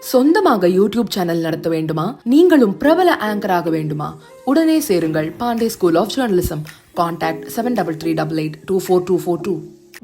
சொந்தமாக YouTube channel நடத்த வேண்டுமா? நீங்களும் பிரபல ஆங்கர் ஆக வேண்டுமா? உடனே சேருங்கள் Pandey school of journalism. Contact 7388242242.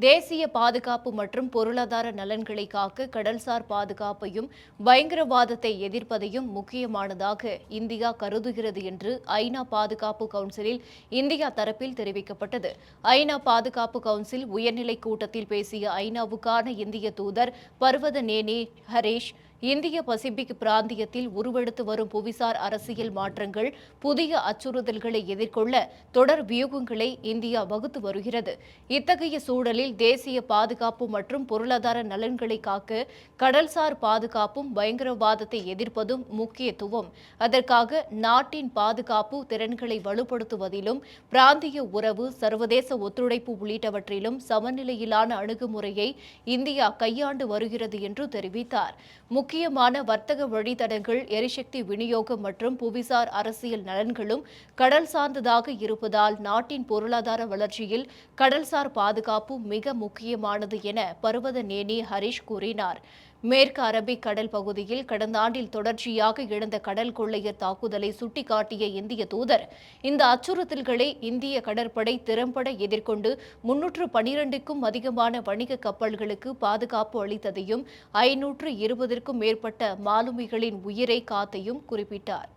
தேசிய பாதுகாப்பு மற்றும் பொருளாதார நலன்களை காக்க கடல்சார் பாதுகாப்பையும் பயங்கரவாதத்தை எதிர்ப்பதையும் முக்கியமானதாக இந்தியா கருதுகிறது என்று ஐநா பாதுகாப்பு கவுன்சிலில் இந்தியா தரப்பில் தெரிவிக்கப்பட்டது. ஐநா பாதுகாப்பு கவுன்சில் உயர்நிலை கூட்டத்தில் பேசிய ஐநாவுக்கான இந்திய தூதர் பர்வத நேனி ஹரீஷ், இந்திய பசிபிக் பிராந்தியத்தில் உருவெடுத்து வரும் புவிசார் அரசியல் மாற்றங்கள், புதிய அச்சுறுத்தல்களை எதிர்கொள்ள தொடர் வியூகங்களை இந்தியா வகுத்து வருகிறது. இத்தகைய சூழலில் தேசிய பாதுகாப்பு மற்றும் பொருளாதார நலன்களை காக்க கடல்சார் பாதுகாப்பும் பயங்கரவாதத்தை எதிர்ப்பதும் முக்கியத்துவம். அதற்காக நாட்டின் பாதுகாப்பு திறன்களை வலுப்படுத்துவதிலும் பிராந்திய உறவு, சர்வதேச ஒத்துழைப்பு உள்ளிட்டவற்றிலும் சமநிலையிலான அணுகுமுறையை இந்தியா கையாண்டு வருகிறது என்று தெரிவித்தார். முக்கியமான வர்த்தக வழித்தடங்கள், எரிசக்தி விநியோகம் மற்றும் புவிசார் அரசியல் நலன்களும் கடல் சார்ந்ததாக இருப்பதால் நாட்டின் பொருளாதார வளர்ச்சியில் கடல்சார் பாதுகாப்பு மிக முக்கியமானது என பர்வத நேனி ஹரீஷ் கூறினார். மேற்கு அரபிக் கடல் பகுதியில் கடந்த ஆண்டில் தொடர்ச்சியாக எழுந்த கடல் கொள்ளையர் தாக்குதலை சுட்டிக்காட்டிய இந்திய தூதர், இந்த அச்சுறுத்தல்களை இந்திய கடற்படை திறம்பட எதிர்கொண்டு 312க்கும் அதிகமான வணிக கப்பல்களுக்கு பாதுகாப்பு அளித்ததையும் 520க்கும் மேற்பட்ட மாலுமிகளின் உயிரை காத்தையும் குறிப்பிட்டார்.